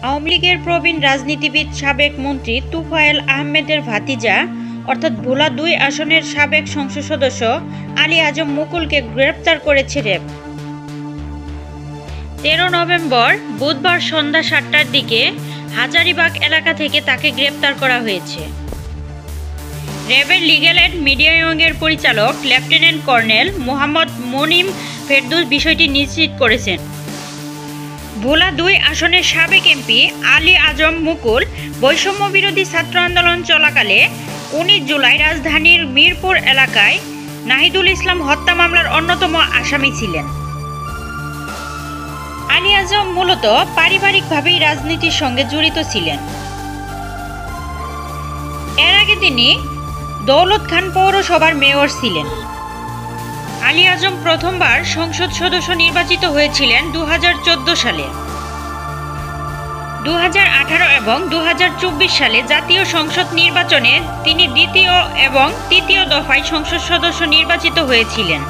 আওয়ামী লীগের প্রবীণ রাজনীতিবিদ সাবেক মন্ত্রী তুফায়েল আহমেদের ভাতিজা অর্থাৎ ভোলা ২ আসনের সাবেক সংসদ সদস্য আলী আজম মুকুলকে গ্রেপ্তার করেছে র্যাব। ১৩ নভেম্বর বুধবার সন্ধ্যা ৭টার দিকে হাজারীবাগ এলাকা থেকে তাকে গ্রেপ্তার করা হয়েছে। র্যাবের লিগ্যাল অ্যান্ড মিডিয়া উইংয়ের পরিচালক লেফটেন্যান্ট কর্নেল মোহাম্মদ মনিম ফেরদৌস বিষয়টি নিশ্চিত করেছেন। ভোলা ২ আসনের সাবেক এমপি আলী আজম মুকুল বৈষম্য বিরোধী ছাত্র আন্দোলন চলাকালে ১৯ জুলাই রাজধানীর মিরপুর এলাকায় নাহিদুল ইসলাম হত্যা মামলার অন্যতম আসামি ছিলেন। আলী আজম মূলত পারিবারিকভাবেই রাজনীতির সঙ্গে জড়িত ছিলেন। এর আগে তিনি দৌলতখান পৌরসভার মেয়র ছিলেন। আলী আজম প্রথমবার সংসদ সদস্য নির্বাচিত হয়েছিলেন ২০১৪ সালে। ২০১৮ এবং ২০২৪ সালে জাতীয় সংসদ নির্বাচনে তিনি দ্বিতীয় এবং তৃতীয় দফায় সংসদ সদস্য নির্বাচিত হয়েছিলেন।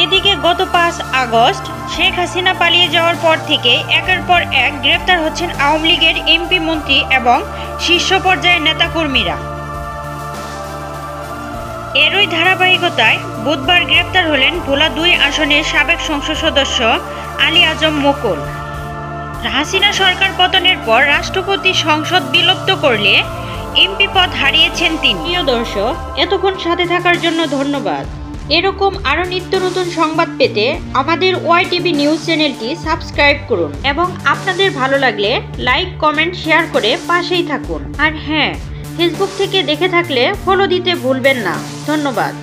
এদিকে গত ৫ আগস্ট শেখ হাসিনা পালিয়ে যাওয়ার পর থেকে একের পর এক গ্রেপ্তার হচ্ছেন আওয়ামী লীগের এমপি, মন্ত্রী এবং শীর্ষ পর্যায়ের নেতাকর্মীরা। এরই ধারাবাহিকতায় বুধবার গ্রেপ্তার হলেন ভোলা ২ আসনের সাবেক সংসদ সদস্য আলী আজম মুকুল। হাসিনা সরকার পতনের পর রাষ্ট্রপতি সংসদ বিলুপ্ত করলে এমপি পদ হারিয়েছেন তিনি। প্রিয় দর্শক, এতক্ষণ সাথে থাকার জন্য ধন্যবাদ। এরকম আরও নিত্য নতুন সংবাদ পেতে আমাদের ওয়াইটিভি নিউজ চ্যানেলটি সাবস্ক্রাইব করুন এবং আপনাদের ভালো লাগলে লাইক, কমেন্ট, শেয়ার করে পাশেই থাকুন। আর হ্যাঁ, ফেসবুক থেকে দেখে থাকলে ফলো দিতে ভুলবেন না। ধন্যবাদ।